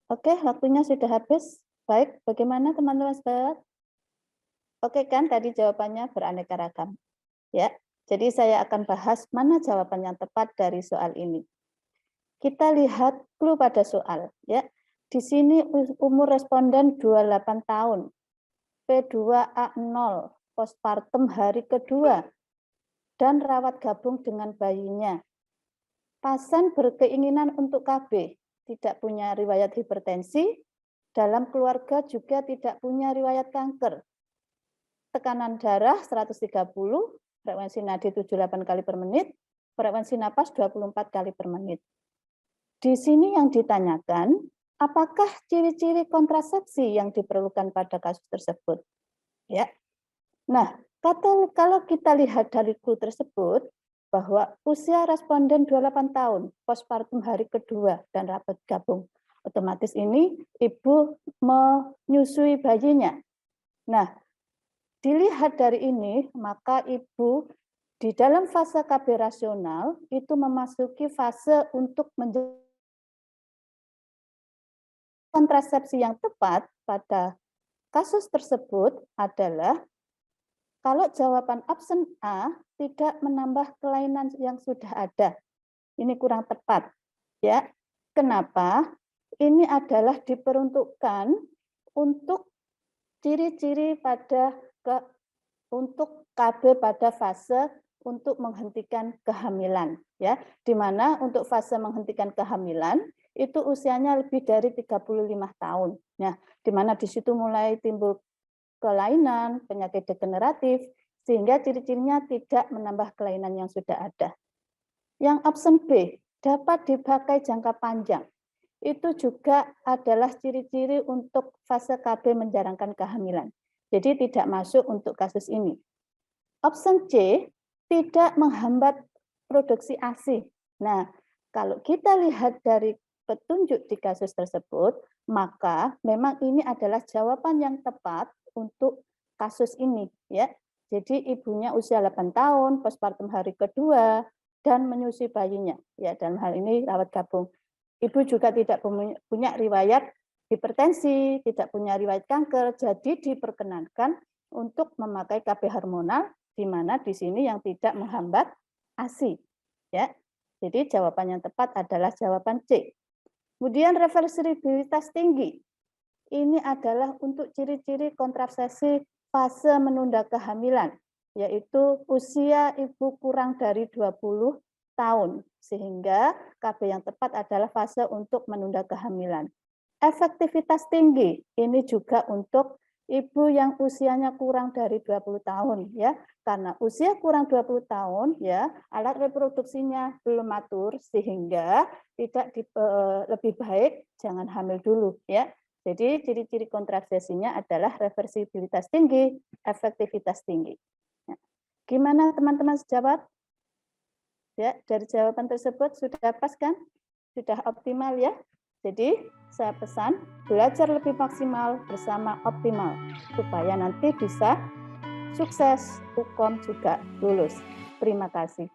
Oke, waktunya sudah habis. Baik, bagaimana teman-teman sekalian? Oke kan tadi jawabannya beraneka ragam, ya. Jadi saya akan bahas mana jawaban yang tepat dari soal ini. Kita lihat clue pada soal, ya. Di sini umur responden 28 tahun, P2A0, postpartum hari kedua, dan rawat gabung dengan bayinya. Pasien berkeinginan untuk KB, tidak punya riwayat hipertensi, dalam keluarga juga tidak punya riwayat kanker. Tekanan darah 130, frekuensi nadi 78 kali per menit, frekuensi napas 24 kali per menit. Di sini yang ditanyakan, apakah ciri-ciri kontrasepsi yang diperlukan pada kasus tersebut? Ya. Nah, kalau kita lihat dari clue tersebut, bahwa usia responden 28 tahun, postpartum hari kedua, dan rapat gabung. Otomatis ini ibu menyusui bayinya. Nah, dilihat dari ini, maka ibu di dalam fase KB rasional itu memasuki fase untuk menjadi kontrasepsi yang tepat pada kasus tersebut adalah kalau jawaban option A tidak menambah kelainan yang sudah ada. Ini kurang tepat, ya. Kenapa? Ini adalah diperuntukkan untuk ciri-ciri untuk KB pada fase untuk menghentikan kehamilan, ya. Di mana untuk fase menghentikan kehamilan itu usianya lebih dari 35 tahun. Nah, di mana di situ mulai timbul kelainan, penyakit degeneratif, sehingga ciri-cirinya tidak menambah kelainan yang sudah ada. Yang option B, dapat dipakai jangka panjang. Itu juga adalah ciri-ciri untuk fase KB menjalankan kehamilan. Jadi tidak masuk untuk kasus ini. Option C, tidak menghambat produksi ASI. Nah, kalau kita lihat dari petunjuk di kasus tersebut, maka memang ini adalah jawaban yang tepat untuk kasus ini, ya. Jadi ibunya usia 8 tahun, postpartum hari kedua, dan menyusui bayinya. Ya, dalam hal ini rawat gabung. Ibu juga tidak punya riwayat hipertensi, tidak punya riwayat kanker, jadi diperkenankan untuk memakai KB hormonal, di mana di sini yang tidak menghambat ASI. Ya, jadi jawaban yang tepat adalah jawaban C. Kemudian reversibilitas tinggi. Ini adalah untuk ciri-ciri kontrasepsi fase menunda kehamilan, yaitu usia ibu kurang dari 20 tahun, sehingga KB yang tepat adalah fase untuk menunda kehamilan. Efektivitas tinggi, ini juga untuk ibu yang usianya kurang dari 20 tahun, ya. Karena usia kurang 20 tahun, ya, alat reproduksinya belum matur, sehingga tidak lebih baik jangan hamil dulu, ya. Jadi ciri-ciri kontrasepsinya adalah reversibilitas tinggi, efektivitas tinggi. Nah, gimana teman-teman sejawat? Ya, dari jawaban tersebut sudah pas kan? Sudah optimal ya? Jadi saya pesan belajar lebih maksimal bersama optimal supaya nanti bisa sukses, hukum juga lulus. Terima kasih.